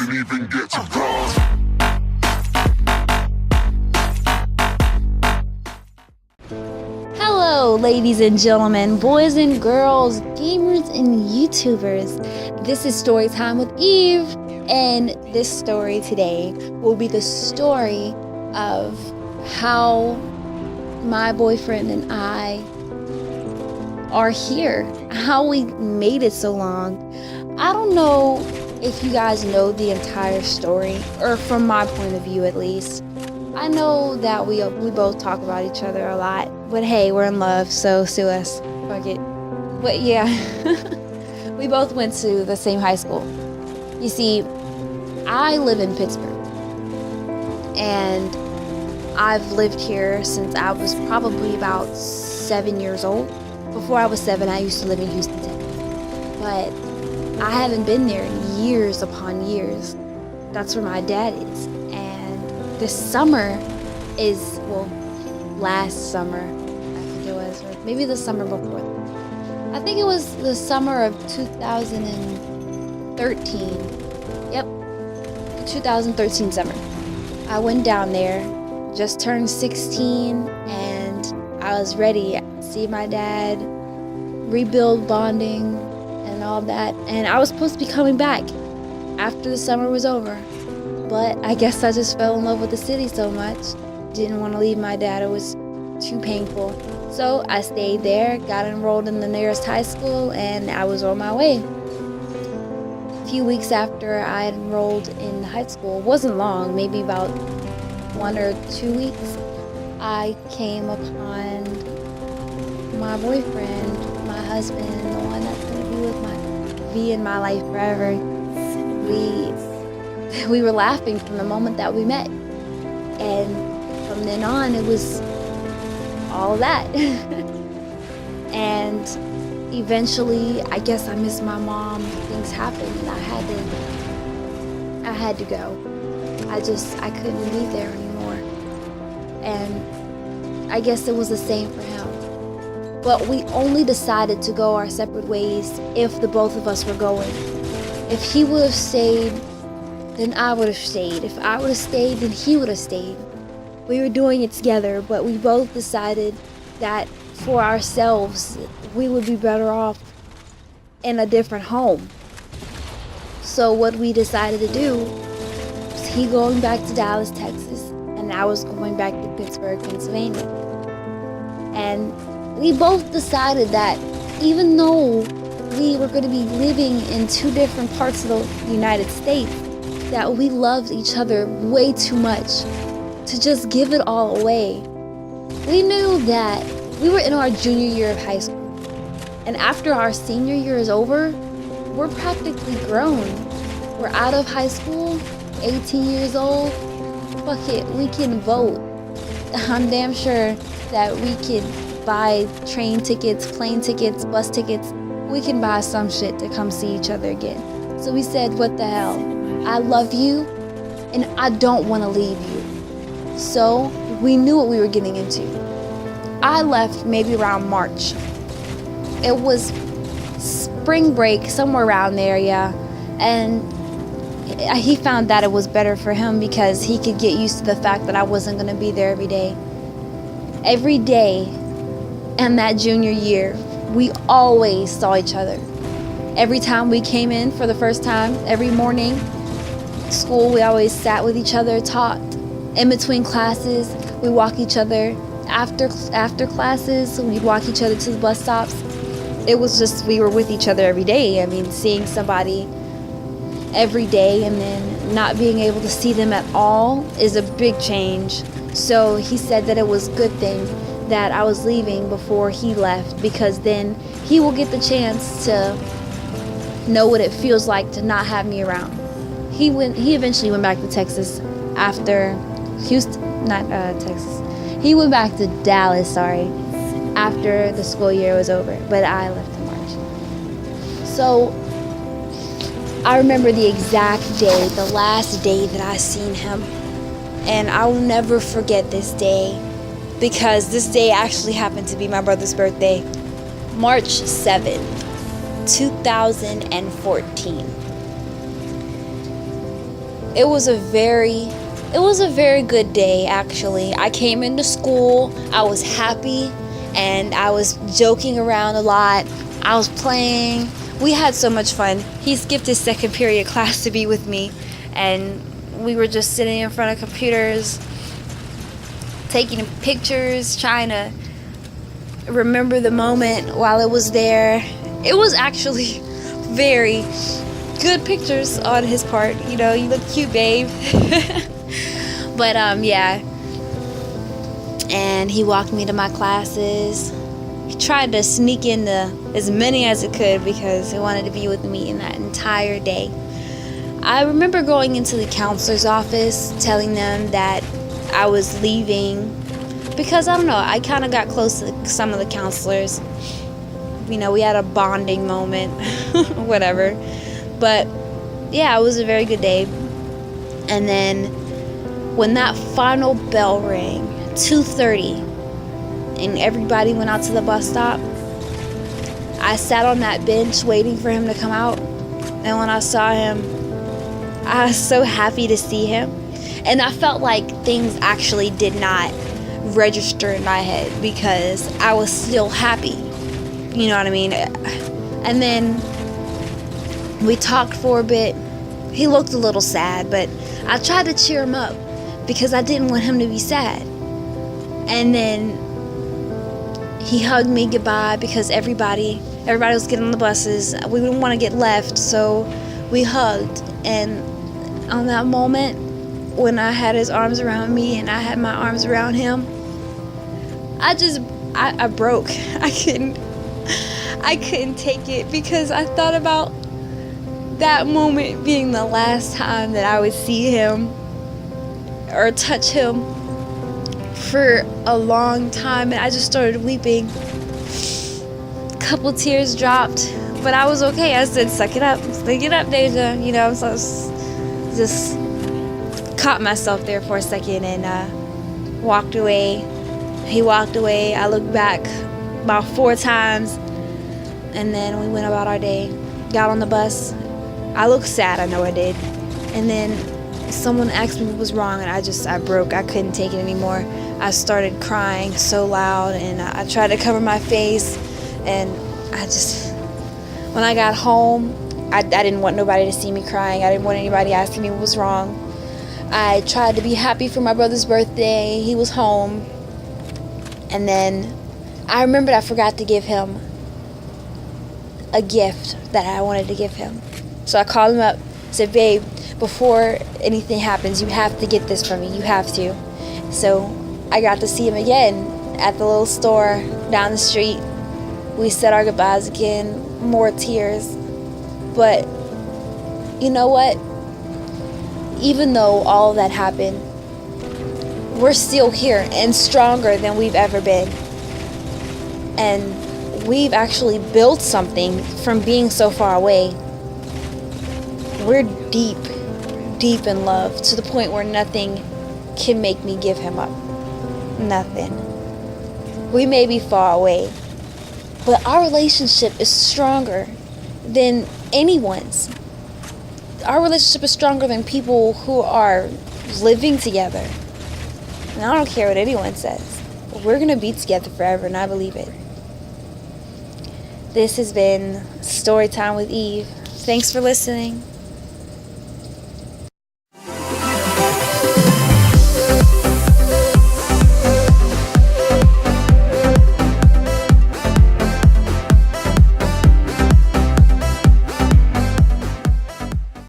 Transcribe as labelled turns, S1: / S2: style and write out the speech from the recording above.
S1: can even get to cross.
S2: Hello, ladies and gentlemen, boys and girls, gamers and YouTubers. This is Storytime with Eve, and this story today will be the story of how my boyfriend and I are here, how we made it so long. I don't know if you guys know the entire story, or from my point of view at least. I know that we both talk about each other a lot, but hey, we're in love, so sue us. Fuck it. But yeah, we both went to the same high school. You see, I live in Pittsburgh, and I've lived here since I was probably about 7 years old. Before I was 7, I used to live in Houston, Texas. But I haven't been there in years upon years. That's where my dad is. This summer is, well, last summer, I think it was, or maybe the summer before. I think it was the summer of 2013. Yep, 2013 summer. I went down there, just turned 16, and I was ready to see my dad, rebuild bonding, and all that. And I was supposed to be coming back after the summer was over. But I guess I just fell in love with the city so much. Didn't want to leave my dad. It was too painful. So I stayed there, got enrolled in the nearest high school, and I was on my way. A few weeks after I had enrolled in high school, it wasn't long, maybe about 1 or 2 weeks, I came upon my boyfriend, my husband, the one that's going to be in my life forever. We were laughing from the moment that we met, and from then on it was all that. And eventually, I guess I missed my mom. Things happened, and I had to go. I couldn't be there anymore, and I guess it was the same for him. But we only decided to go our separate ways if the both of us were going. If he would have stayed, then I would have stayed. If I would have stayed, then he would have stayed. We were doing it together, but we both decided that for ourselves, we would be better off in a different home. So what we decided to do was he going back to Dallas, Texas, and I was going back to Pittsburgh, Pennsylvania. And we both decided that even though we were going to be living in two different parts of the United States, that we loved each other way too much to just give it all away. We knew that we were in our junior year of high school, and after our senior year is over, we're practically grown. We're out of high school, 18 years old. Fuck it, we can vote. I'm damn sure that we could buy train tickets, plane tickets, bus tickets. We can buy some shit to come see each other again. So we said, what the hell? I love you, and I don't want to leave you. So we knew what we were getting into. I left maybe around March. It was spring break, somewhere around there, yeah. And he found that it was better for him because he could get used to the fact that I wasn't going to be there every day. Every day in that junior year, we always saw each other. Every time we came in for the first time, every morning, school, we always sat with each other, talked. In between classes, we walk each other. After classes, we'd walk each other to the bus stops. It was just, we were with each other every day. I mean, seeing somebody every day and then not being able to see them at all is a big change. So he said that it was a good thing that I was leaving before he left, because then he will get the chance to know what it feels like to not have me around. He eventually went back to Texas after Texas. He went back to Dallas, after the school year was over, but I left in March. So I remember the exact day, the last day that I seen him, and I will never forget this day, because this day actually happened to be my brother's birthday, March 7th, 2014. it was a very good day, actually. I came into school, I was happy, and I was joking around a lot. I was playing. We had so much fun. He skipped his second period class to be with me, and we were just sitting in front of computers, taking pictures, trying to remember the moment while it was there. It was actually very good pictures on his part. You know, you look cute, babe. But yeah. And he walked me to my classes. He tried to sneak into as many as it could because he wanted to be with me in that entire day. I remember going into the counselor's office, telling them that I was leaving because, I don't know, I kind of got close to some of the counselors. You know, we had a bonding moment, whatever. But yeah, it was a very good day. And then when that final bell rang, 2:30, and everybody went out to the bus stop, I sat on that bench waiting for him to come out. And when I saw him, I was so happy to see him. And I felt like things actually did not register in my head because I was still happy. You know what I mean? And then we talked for a bit. He looked a little sad, but I tried to cheer him up because I didn't want him to be sad. And then he hugged me goodbye because everybody was getting on the buses. We didn't want to get left, so we hugged. And on that moment, when I had his arms around me and I had my arms around him, I broke. I couldn't take it because I thought about that moment being the last time that I would see him or touch him for a long time, and I just started weeping. A couple tears dropped, but I was okay. I said, suck it up, Deja. You know, so I was just caught myself there for a second and walked away. He walked away. I looked back about 4 times, and then we went about our day. Got on the bus. I looked sad, I know I did. And then someone asked me what was wrong, and I broke. I couldn't take it anymore. I started crying so loud, and I tried to cover my face, and when I got home, I didn't want nobody to see me crying. I didn't want anybody asking me what was wrong. I tried to be happy for my brother's birthday. He was home. And then I remembered I forgot to give him a gift that I wanted to give him. So I called him up, said, babe, before anything happens, you have to get this for me. You have to. So I got to see him again at the little store down the street. We said our goodbyes again, more tears. But you know what? Even though all of that happened, we're still here and stronger than we've ever been. And we've actually built something from being so far away. We're deep, deep in love to the point where nothing can make me give him up. Nothing. We may be far away, but our relationship is stronger than anyone's. Our relationship is stronger than people who are living together. And I don't care what anyone says. We're going to be together forever, and I believe it. This has been Storytime with Eve. Thanks for listening.